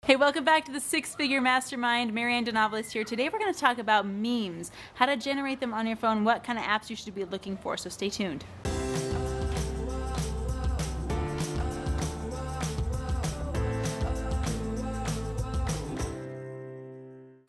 Hey, welcome back to the Six Figure Mastermind. Marianne here. Today we're going to talk about memes, how to generate them on your phone, what kind of apps you should be looking for, so stay tuned.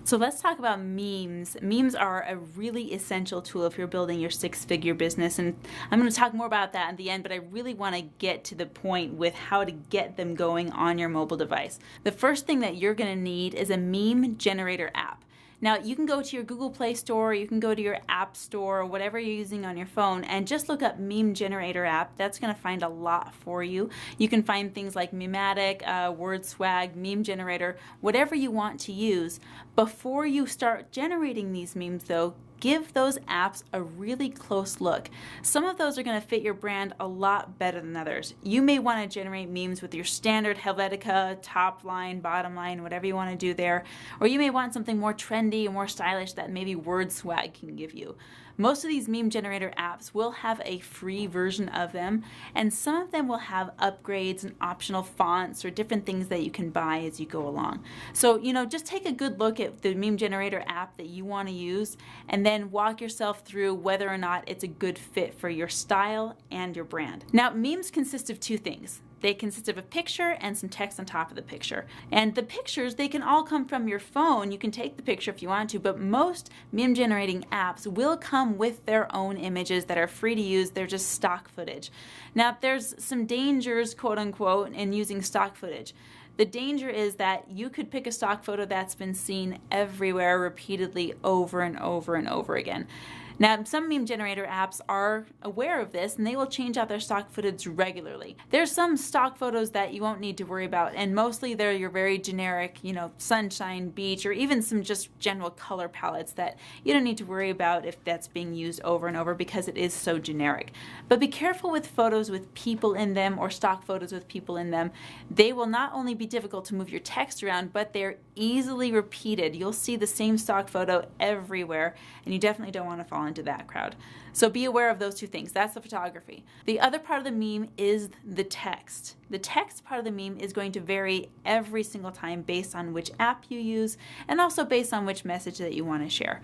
So let's talk about memes. Memes are a really essential tool if you're building your six-figure business, and I'm going to talk more about that at the end, but I really want to get to the point with how to get them going on your mobile device. The first thing that you're going to need is a meme generator app. Now, you can go to your Google Play Store, you can go to your App Store, whatever you're using on your phone, and just look up Meme Generator app. That's going to find a lot for you. You can find things like Mematic, WordSwag, Meme Generator, whatever you want to use. Before you start generating these memes, though, give those apps a really close look. Some of those are going to fit your brand a lot better than others. You may want to generate memes with your standard Helvetica, top line, bottom line, whatever you want to do there. Or you may want something more trendy and more stylish that maybe WordSwag can give you. Most of these meme generator apps will have a free version of them, and some of them will have upgrades and optional fonts or different things that you can buy as you go along. So, just take a good look at the meme generator app that you want to use and then walk yourself through whether or not it's a good fit for your style and your brand. Now, memes consist of two things. They consist of a picture and some text on top of the picture. And the pictures, they can all come from your phone. You can take the picture if you want to, but most meme generating apps will come with their own images that are free to use. They're just stock footage. Now, there's some dangers, quote unquote, in using stock footage. The danger is that you could pick a stock photo that's been seen everywhere repeatedly over and over and over again. Now, some meme generator apps are aware of this and they will change out their stock footage regularly. There's some stock photos that you won't need to worry about, and mostly they're your very generic, sunshine, beach, or even some just general color palettes that you don't need to worry about if that's being used over and over because it is so generic. But be careful with photos with people in them or stock photos with people in them. They will not only be difficult to move your text around, but they're easily repeated. You'll see the same stock photo everywhere, and you definitely don't want to fall into that crowd. So be aware of those two things. That's the photography. The other part of the meme is the text. The text part of the meme is going to vary every single time based on which app you use and also based on which message that you want to share.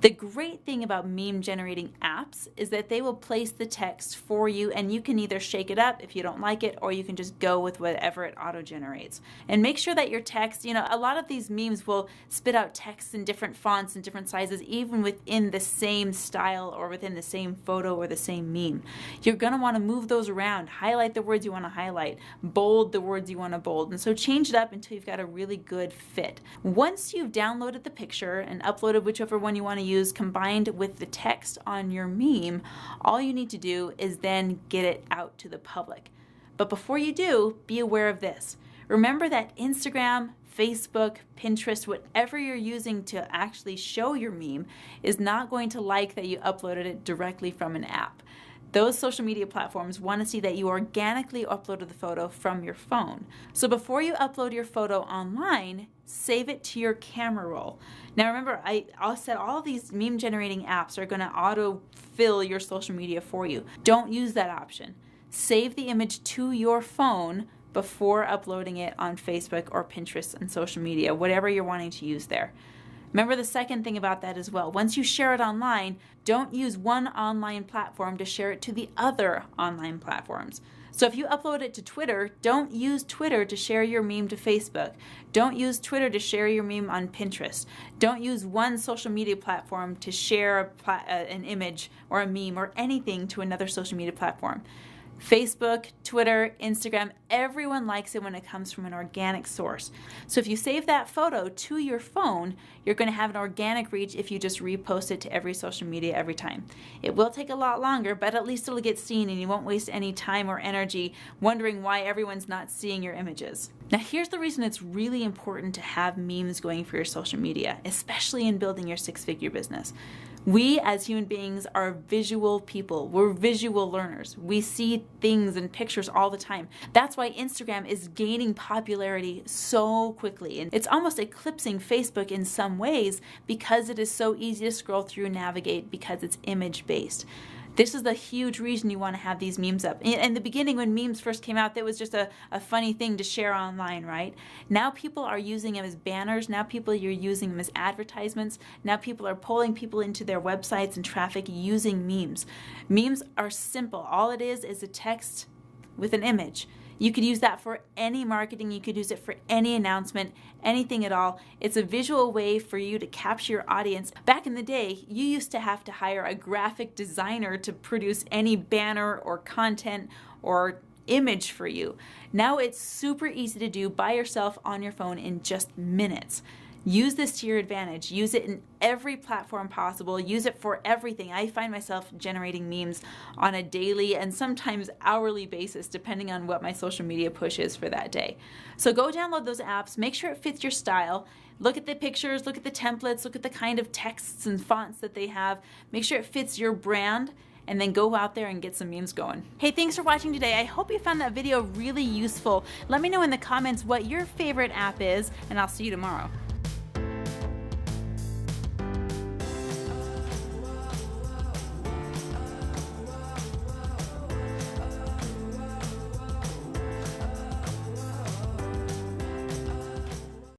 The great thing about meme generating apps is that they will place the text for you, and you can either shake it up if you don't like it, or you can just go with whatever it auto generates. And make sure that your text, a lot of these memes will spit out text in different fonts and different sizes, even within the same style or within the same photo or the same meme. You're going to want to move those around, highlight the words you want to highlight, bold the words you want to bold, and so change it up until you've got a really good fit. Once you've downloaded the picture and uploaded whichever one you want to use combined with the text on your meme, all you need to do is then get it out to the public. But before you do, be aware of this. Remember that Instagram, Facebook, Pinterest, whatever you're using to actually show your meme is not going to like that you uploaded it directly from an app. Those social media platforms want to see that you organically uploaded the photo from your phone. So before you upload your photo online, save it to your camera roll. Now remember, I said all of these meme generating apps are going to auto-fill your social media for you. Don't use that option. Save the image to your phone before uploading it on Facebook or Pinterest and social media, whatever you're wanting to use there. Remember the second thing about that as well. Once you share it online, don't use one online platform to share it to the other online platforms. So if you upload it to Twitter, don't use Twitter to share your meme to Facebook. Don't use Twitter to share your meme on Pinterest. Don't use one social media platform to share an image or a meme or anything to another social media platform. Facebook, Twitter, Instagram, everyone likes it when it comes from an organic source. So if you save that photo to your phone, you're going to have an organic reach if you just repost it to every social media every time. It will take a lot longer, but at least it'll get seen and you won't waste any time or energy wondering why everyone's not seeing your images. Now here's the reason it's really important to have memes going for your social media, especially in building your six-figure business. We as human beings are visual people. We're visual learners. We see things and pictures all the time. That's why Instagram is gaining popularity so quickly. And it's almost eclipsing Facebook in some ways because it is so easy to scroll through and navigate because it's image-based. This is the huge reason you want to have these memes up. In the beginning, when memes first came out, that was just a funny thing to share online, right? Now people are using them as banners. Now people are using them as advertisements. Now people are pulling people into their websites and traffic using memes. Memes are simple. All it is a text with an image. You could use that for any marketing. You could use it for any announcement, anything at all. It's a visual way for you to capture your audience. Back in the day, you used to have to hire a graphic designer to produce any banner or content or image for you. Now it's super easy to do by yourself on your phone in just minutes. Use this to your advantage. Use it in every platform possible. Use it for everything. I find myself generating memes on a daily and sometimes hourly basis, depending on what my social media push is for that day. So go download those apps. Make sure it fits your style. Look at the pictures, look at the templates, look at the kind of texts and fonts that they have. Make sure it fits your brand, and then go out there and get some memes going. Hey, thanks for watching today. I hope you found that video really useful. Let me know in the comments what your favorite app is, and I'll see you tomorrow.